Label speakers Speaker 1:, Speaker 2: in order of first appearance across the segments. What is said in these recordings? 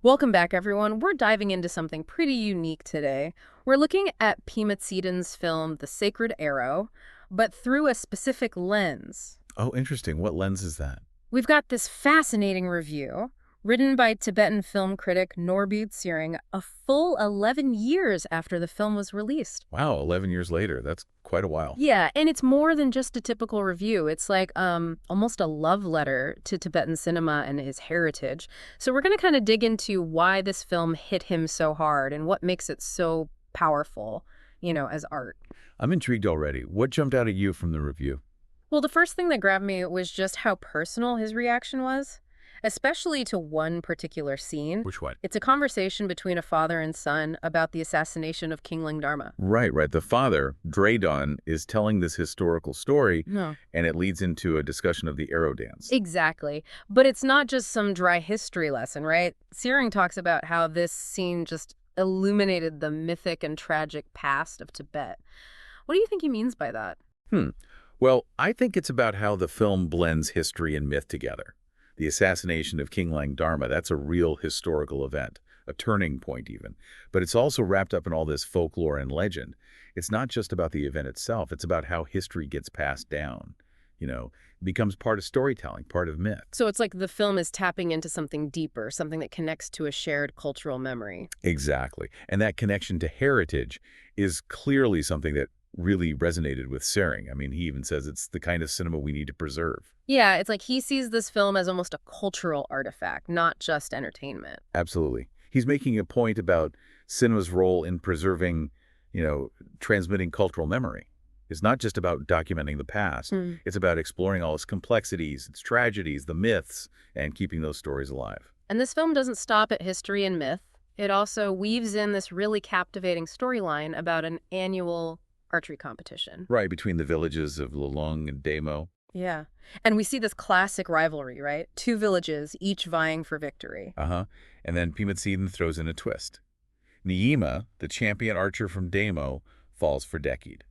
Speaker 1: Welcome back, everyone. We're diving into something pretty unique today. We're looking at Pema Tseden's film, The Sacred Arrow, but through a specific lens.
Speaker 2: Oh, interesting. What lens is that?
Speaker 1: We've got this fascinating review, written by Tibetan film critic Norbu Tsering, a full 11 years after the film was released.
Speaker 2: Wow, 11 years later. That's quite a while.
Speaker 1: Yeah, and it's more than just a typical review. It's like almost a love letter to Tibetan cinema and his heritage. So we're going to kind of dig into why this film hit him so hard and what makes it so powerful, as art.
Speaker 2: I'm intrigued already. What jumped out at you from the review?
Speaker 1: Well, the first thing that grabbed me was just how personal his reaction was, especially to one particular scene.
Speaker 2: Which one?
Speaker 1: It's a conversation between a father and son about the assassination of King Dharma.
Speaker 2: Right. The father, Tseden, is telling this historical story,
Speaker 1: No.
Speaker 2: and it leads into a discussion of the arrow dance.
Speaker 1: Exactly. But it's not just some dry history lesson, right? Searing talks about how this scene just illuminated the mythic and tragic past of Tibet. What do you think he means by that?
Speaker 2: Well, I think it's about how the film blends history and myth together. The assassination of King Dharma, that's a real historical event, a turning point even. But it's also wrapped up in all this folklore and legend. It's not just about the event itself, it's about how history gets passed down. It becomes part of storytelling, part of myth.
Speaker 1: So it's like the film is tapping into something deeper, something that connects to a shared cultural memory.
Speaker 2: Exactly. And that connection to heritage is clearly something that really resonated with Tsering. I mean, he even says it's the kind of cinema we need to preserve.
Speaker 1: Yeah, it's like he sees this film as almost a cultural artifact, not just entertainment.
Speaker 2: Absolutely. He's making a point about cinema's role in preserving, transmitting cultural memory. It's not just about documenting the past. It's about exploring all its complexities, its tragedies, the myths, and keeping those stories alive.
Speaker 1: And this film doesn't stop at history and myth. It also weaves in this really captivating storyline about an annual archery competition.
Speaker 2: Right, between the villages of Lolong and Demo.
Speaker 1: Yeah. And we see this classic rivalry, right? Two villages, each vying for victory.
Speaker 2: And then Pema Tseden throws in a twist. Nyima, the champion archer from Demo, falls for Dekid,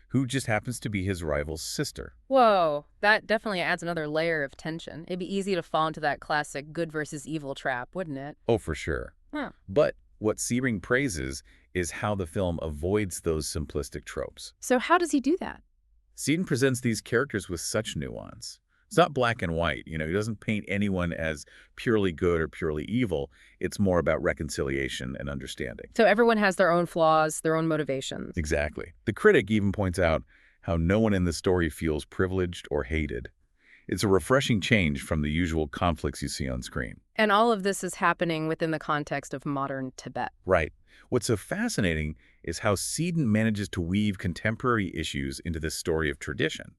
Speaker 2: who just happens to be his rival's sister.
Speaker 1: Whoa, that definitely adds another layer of tension. It'd be easy to fall into that classic good versus evil trap, wouldn't it?
Speaker 2: Oh, for sure.
Speaker 1: Huh.
Speaker 2: But what Tsering praises is how the film avoids those simplistic tropes.
Speaker 1: So how does he do that?
Speaker 2: Tseden presents these characters with such nuance. It's not black and white. He doesn't paint anyone as purely good or purely evil. It's more about reconciliation and understanding.
Speaker 1: So everyone has their own flaws, their own motivations.
Speaker 2: Exactly. The critic even points out how no one in the story feels privileged or hated. It's a refreshing change from the usual conflicts you see on screen.
Speaker 1: And all of this is happening within the context of modern Tibet.
Speaker 2: Right. What's so fascinating is how Tseden manages to weave contemporary issues into this story of tradition.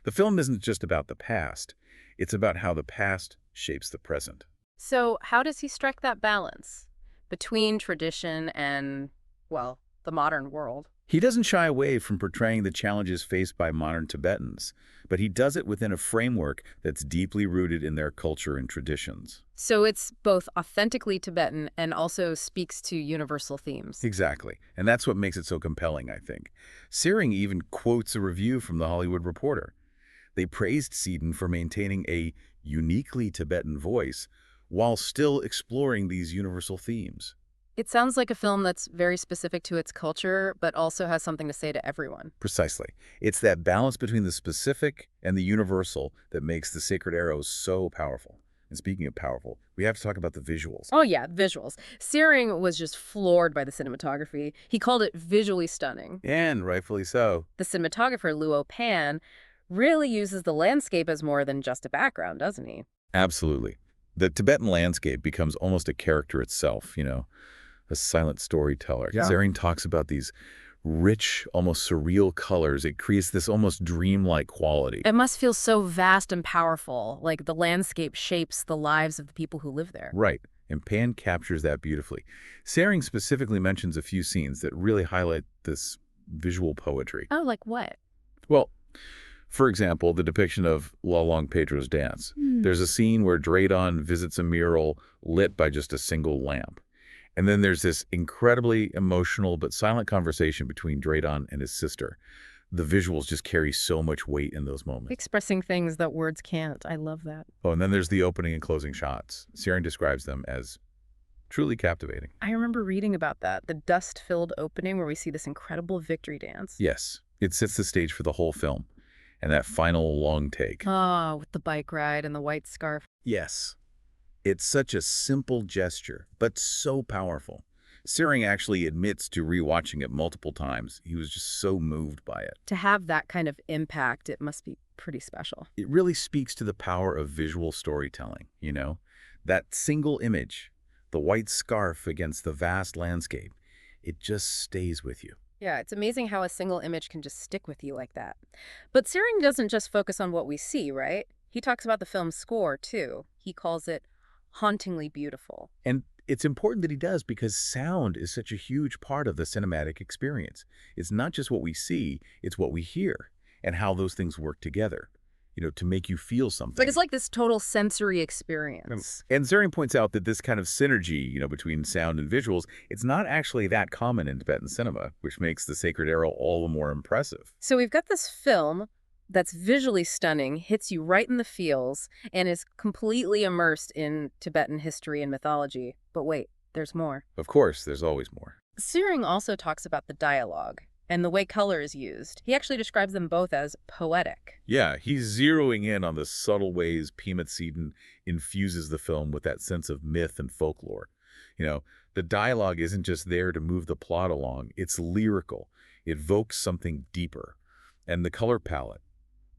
Speaker 2: The film isn't just about the past. It's about how the past shapes the present.
Speaker 1: So how does he strike that balance between tradition and, well, the modern world?
Speaker 2: He doesn't shy away from portraying the challenges faced by modern Tibetans, but he does it within a framework that's deeply rooted in their culture and traditions.
Speaker 1: So it's both authentically Tibetan and also speaks to universal themes.
Speaker 2: Exactly. And that's what makes it so compelling, I think. Tsering even quotes a review from The Hollywood Reporter. They praised Tseden for maintaining a uniquely Tibetan voice while still exploring these universal themes.
Speaker 1: It sounds like a film that's very specific to its culture, but also has something to say to everyone.
Speaker 2: Precisely. It's that balance between the specific and the universal that makes The Sacred Arrow so powerful. And speaking of powerful, we have to talk about the visuals.
Speaker 1: Oh yeah, visuals. Searing was just floored by the cinematography. He called it visually stunning.
Speaker 2: And rightfully so.
Speaker 1: The cinematographer, Luo Pan, really uses the landscape as more than just a background, doesn't he?
Speaker 2: Absolutely. The Tibetan landscape becomes almost a character itself, a silent storyteller.
Speaker 1: Yeah.
Speaker 2: Tsering talks about these rich, almost surreal colors. It creates this almost dreamlike quality.
Speaker 1: It must feel so vast and powerful, like the landscape shapes the lives of the people who live there.
Speaker 2: Right. And Pan captures that beautifully. Tsering specifically mentions a few scenes that really highlight this visual poetry.
Speaker 1: Oh, like what?
Speaker 2: Well, for example, the depiction of Lolong Pedro's dance. There's a scene where Tseden visits a mural lit by just a single lamp. And then there's this incredibly emotional but silent conversation between Tseden and his sister. The visuals just carry so much weight in those moments.
Speaker 1: Expressing things that words can't. I love that.
Speaker 2: Oh, and then there's the opening and closing shots. Tsering describes them as Truly captivating.
Speaker 1: I remember reading about that, the dust-filled opening where we see this incredible victory dance.
Speaker 2: Yes, it sets the stage for the whole film. And that final long take.
Speaker 1: Ah, with the bike ride and the white scarf.
Speaker 2: Yes. It's such a simple gesture, but so powerful. Tsering actually admits to rewatching it multiple times. He was just so moved by it.
Speaker 1: To have that kind of impact, it must be pretty special.
Speaker 2: It really speaks to the power of visual storytelling, you know? That single image, the white scarf against the vast landscape, it just stays with you.
Speaker 1: Yeah, it's amazing how a single image can just stick with you like that. But Tsering doesn't just focus on what we see, right? He talks about the film's score, too. He calls it hauntingly beautiful.
Speaker 2: And it's important that he does because sound is such a huge part of the cinematic experience. It's not just what we see, it's what we hear and how those things work together, to make you feel something.
Speaker 1: It's like this total sensory experience.
Speaker 2: And Tsering points out that this kind of synergy, between sound and visuals, it's not actually that common in Tibetan cinema, which makes the Sacred Arrow all the more impressive.
Speaker 1: So we've got this film that's visually stunning, hits you right in the feels, and is completely immersed in Tibetan history and mythology. But wait, there's more.
Speaker 2: Of course, there's always more.
Speaker 1: Tsering also talks about the dialogue and the way color is used. He actually describes them both as poetic.
Speaker 2: Yeah, he's zeroing in on the subtle ways Pema Tseden infuses the film with that sense of myth and folklore. The dialogue isn't just there to move the plot along. It's lyrical. It evokes something deeper. And the color palette,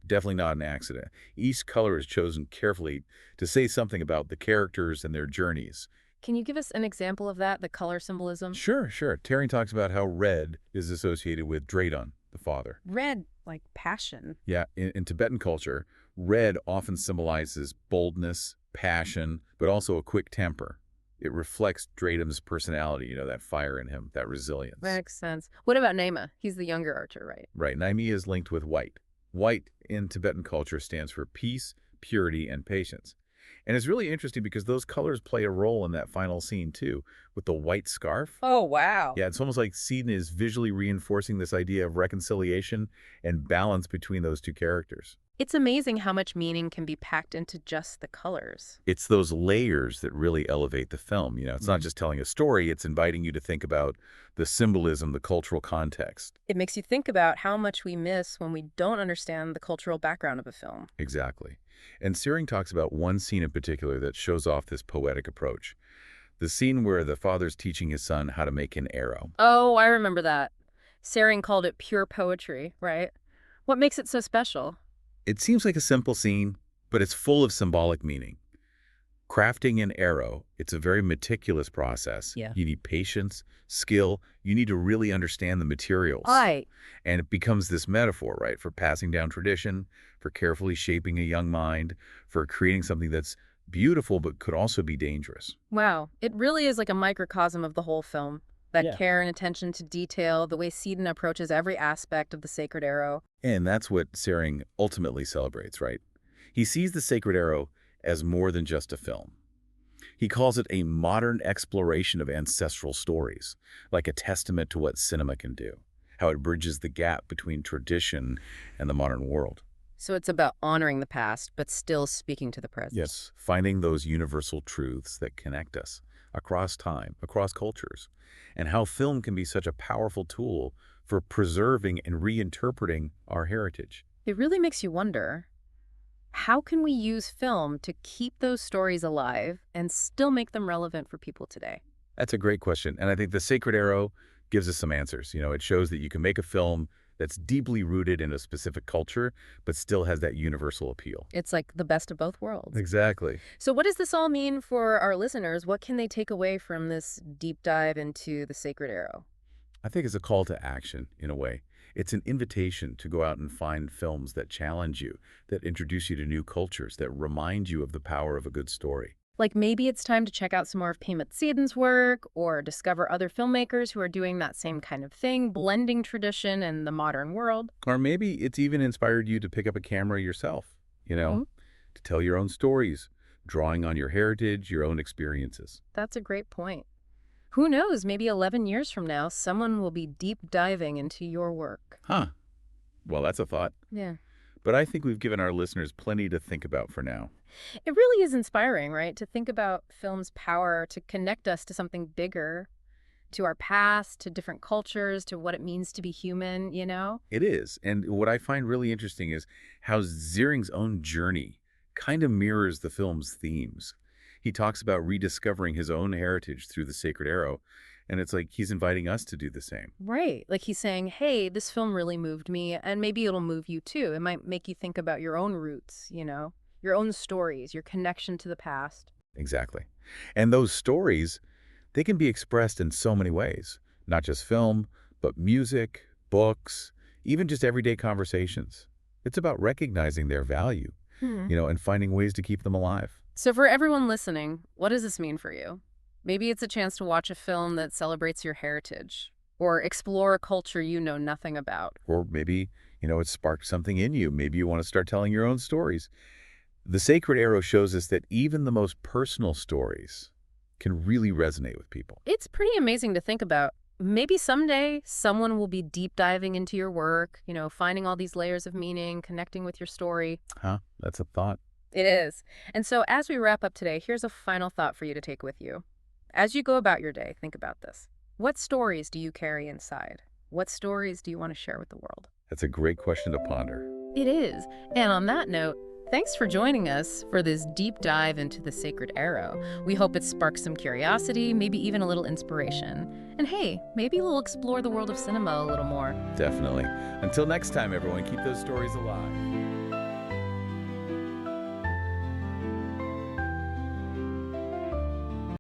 Speaker 2: definitely not an accident. Each color is chosen carefully to say something about the characters and their journeys.
Speaker 1: Can you give us an example of that, the color symbolism?
Speaker 2: Sure. Tsering talks about how red is associated with Tseden, the father.
Speaker 1: Red, like passion.
Speaker 2: Yeah, in Tibetan culture, red often symbolizes boldness, passion, but also a quick temper. It reflects Tseden's personality, that fire in him, that resilience.
Speaker 1: Makes sense. What about Nema? He's the younger archer, right?
Speaker 2: Right. Naimi is linked with white. White in Tibetan culture stands for peace, purity, and patience. And it's really interesting because those colors play a role in that final scene, too, with the white scarf.
Speaker 1: Oh, wow.
Speaker 2: Yeah, it's almost like Tseden is visually reinforcing this idea of reconciliation and balance between those two characters.
Speaker 1: It's amazing how much meaning can be packed into just the colors.
Speaker 2: It's those layers that really elevate the film. It's not just telling a story, it's inviting you to think about the symbolism, the cultural context.
Speaker 1: It makes you think about how much we miss when we don't understand the cultural background of a film.
Speaker 2: Exactly. And Tsering talks about one scene in particular that shows off this poetic approach. The scene where the father's teaching his son how to make an arrow.
Speaker 1: Oh, I remember that. Tsering called it pure poetry, right? What makes it so special?
Speaker 2: It seems like a simple scene, but it's full of symbolic meaning. Crafting an arrow, it's a very meticulous process.
Speaker 1: Yeah.
Speaker 2: You need patience, skill. You need to really understand the materials.
Speaker 1: Right.
Speaker 2: And it becomes this metaphor, right, for passing down tradition, for carefully shaping a young mind, for creating something that's beautiful but could also be dangerous.
Speaker 1: Wow. It really is like a microcosm of the whole film. That care and attention to detail, the way Tseden approaches every aspect of the Sacred Arrow.
Speaker 2: And that's what Tsering ultimately celebrates, right? He sees the Sacred Arrow as more than just a film. He calls it a modern exploration of ancestral stories, like a testament to what cinema can do, how it bridges the gap between tradition and the modern world.
Speaker 1: So it's about honoring the past, but still speaking to the present.
Speaker 2: Yes, finding those universal truths that connect us across time, across cultures, and how film can be such a powerful tool for preserving and reinterpreting our heritage.
Speaker 1: It really makes you wonder, how can we use film to keep those stories alive and still make them relevant for people today?
Speaker 2: That's a great question, and I think the Sacred Arrow gives us some answers. It shows that you can make a film that's deeply rooted in a specific culture, but still has that universal appeal.
Speaker 1: It's like the best of both worlds.
Speaker 2: Exactly.
Speaker 1: So what does this all mean for our listeners? What can they take away from this deep dive into the Sacred Arrow?
Speaker 2: I think it's a call to action, in a way. It's an invitation to go out and find films that challenge you, that introduce you to new cultures, that remind you of the power of a good story.
Speaker 1: Like maybe it's time to check out some more of Pema Tseden's work or discover other filmmakers who are doing that same kind of thing, blending tradition and the modern world.
Speaker 2: Or maybe it's even inspired you to pick up a camera yourself, to tell your own stories, drawing on your heritage, your own experiences.
Speaker 1: That's a great point. Who knows, maybe 11 years from now, someone will be deep diving into your work.
Speaker 2: Huh. Well, that's a thought.
Speaker 1: Yeah.
Speaker 2: But I think we've given our listeners plenty to think about for now.
Speaker 1: It really is inspiring, right, to think about film's power to connect us to something bigger, to our past, to different cultures, to what it means to be human, you know?
Speaker 2: It is. And what I find really interesting is how Ziering's own journey kind of mirrors the film's themes. He talks about rediscovering his own heritage through the sacred arrow, and it's like he's inviting us to do the same.
Speaker 1: Right. Like he's saying, hey, this film really moved me, and maybe it'll move you too. It might make you think about your own roots, you know, your own stories, your connection to the past.
Speaker 2: Exactly. And those stories, they can be expressed in so many ways, not just film, but music, books, even just everyday conversations. It's about recognizing their value,
Speaker 1: Hmm.
Speaker 2: and finding ways to keep them alive.
Speaker 1: So, for everyone listening, what does this mean for you? Maybe it's a chance to watch a film that celebrates your heritage or explore a culture you know nothing about.
Speaker 2: Or maybe, it sparked something in you. Maybe you want to start telling your own stories. The Sacred Arrow shows us that even the most personal stories can really resonate with people.
Speaker 1: It's pretty amazing to think about. Maybe someday someone will be deep diving into your work, finding all these layers of meaning, connecting with your story.
Speaker 2: Huh? That's a thought.
Speaker 1: It is. And so, as we wrap up today, here's a final thought for you to take with you. As you go about your day, think about this. What stories do you carry inside? What stories do you want to share with the world?
Speaker 2: That's a great question to ponder.
Speaker 1: It is. And on that note, thanks for joining us for this deep dive into the Sacred Arrow. We hope it sparks some curiosity, maybe even a little inspiration. And hey, maybe we'll explore the world of cinema a little more.
Speaker 2: Definitely. Until next time, everyone, keep those stories alive.